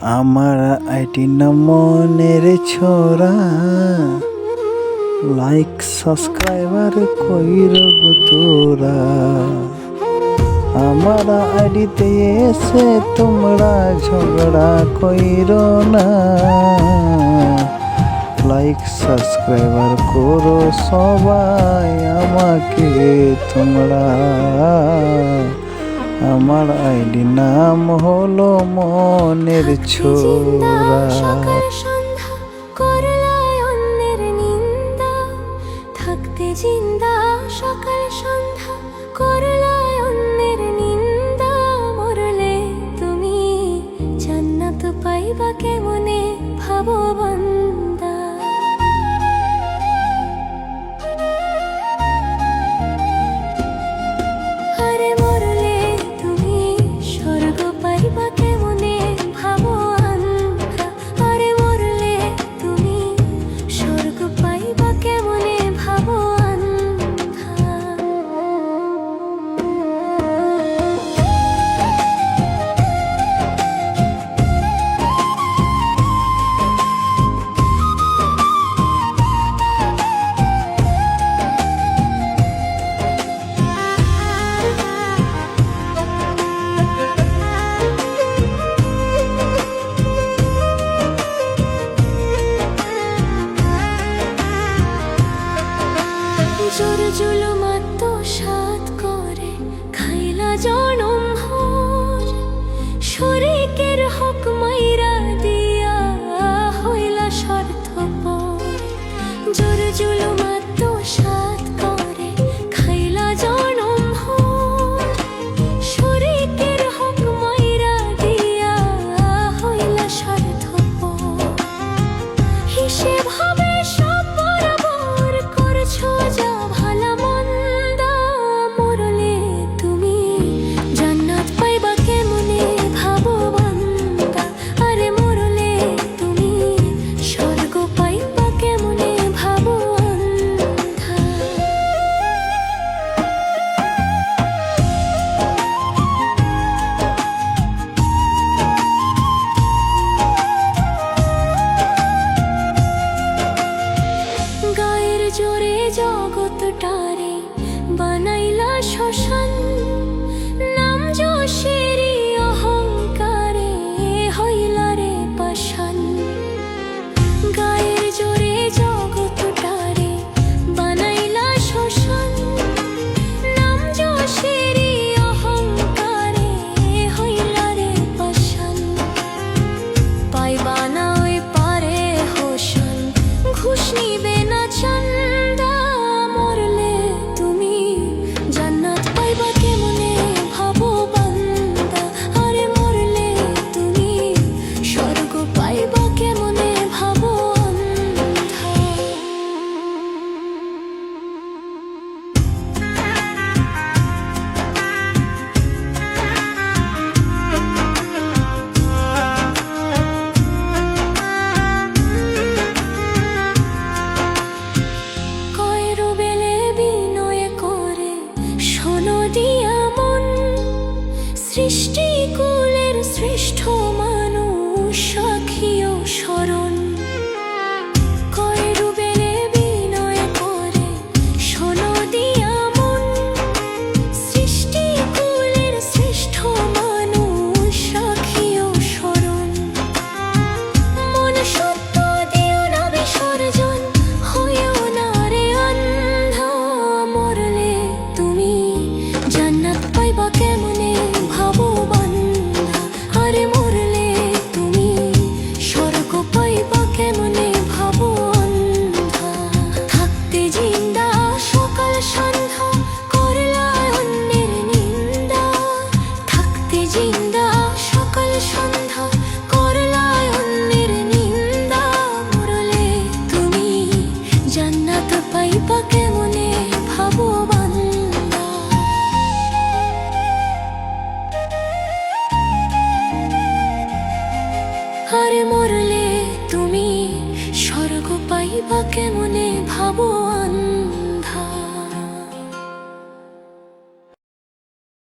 আমার আইটি না মনের ছোরা, লাইক সাবস্ক্রাইবার কইর গো তোরা। আমার আইডিতে এসে তোমরা ঝগড়া কইর না, লাইক সাবস্ক্রাইবার করো সবাই আমাকে তোমরা। আমার আইডি নাম হলো মনের ছোরা। সকাল সন্ধ্যা করলায় অন্যের নিন্দা, থাকতে জিন্দা সকাল সন্ধ্যা করলায় অন্যের নিন্দা। মরলে তুমি জান্নাত পাইবা কেমনে ভাবো বান্দা। আরে মরলে তুমি স্বর্গ পাইবা কেমনে ভাবো আন্ধা। আরে মরলে তুমি স্বর্গ পাইবা কেমনে ভাবো আন্ধা। জোর জুলুম আত্মসাৎ করে খাইলা জনম ভর, শরীকের হক মাইরা দিয়া হইলা স্বার্থপর। জোর জুলুম আত্মসাৎ করে খাইলা জনম ভর, শরীকের হক মাইরা দিয়া হইলা স্বার্থপর। হিসেব হবে সব বরাবর করছো যা ভালা মন্দা। মরলে তুমি জান্নাত পাইবা কেমনে ভাবো বান্দা। আরে মরলে তুমি স্বর্গ পাইবা কেমনে ভাবো আন্ধা। গায়ের জোরে জগৎটারে বানাইলা শ্মশান, নাম যশেরই অহংকারে হইলা রে পাষাণ। গায়ের জোরে জগৎটারে বানাইলা শ্মশান, নাম যশেরই অহংকারে হইলা রে পাষাণ। পাইবা না ওই পারে হোসন, ঘুষ নিবে না চান্দা। মরলে তুমি জান্নাত পাইবা কেমনে ভাবো বান্দা। আরে মরলে তুমি স্বর্গ পাইবা কেমনে ভাবো আন্ধা। কয়েরো বেলে বিনয় করে শোনো দিয়া মন, সৃষ্টি কুলের শ্রেষ্ঠ মানুষ সাক্ষীও স্মরণ। কয়েরো বেলে বিনয় করে শোনো দিয়া মন, সৃষ্টি কুলের শ্রেষ্ঠ মানুষ সাক্ষীও স্মরণ। মন সত্য দিও না বিসর্জন, হইও না রে অন্ধা। মরলে তুমি জান্নাত পাইবা কেমনে ভাবো বান্দা। আরে মরলে তুমি স্বর্গ পাইবা কেমনে ভাবো আন্ধা। থাকতে জিন্দা সকাল সন্ধ্যা করলায় অন্যের নিন্দা, থাকতে জিন্দা সকাল সন্ধ্যা করলায় অন্যের নিন্দা। মরলে তুমি জান্নাত পাইবা কেমনে ভাবো বান্দা। আরে মরলে তুমি স্বর্গ পাইবা কেমনে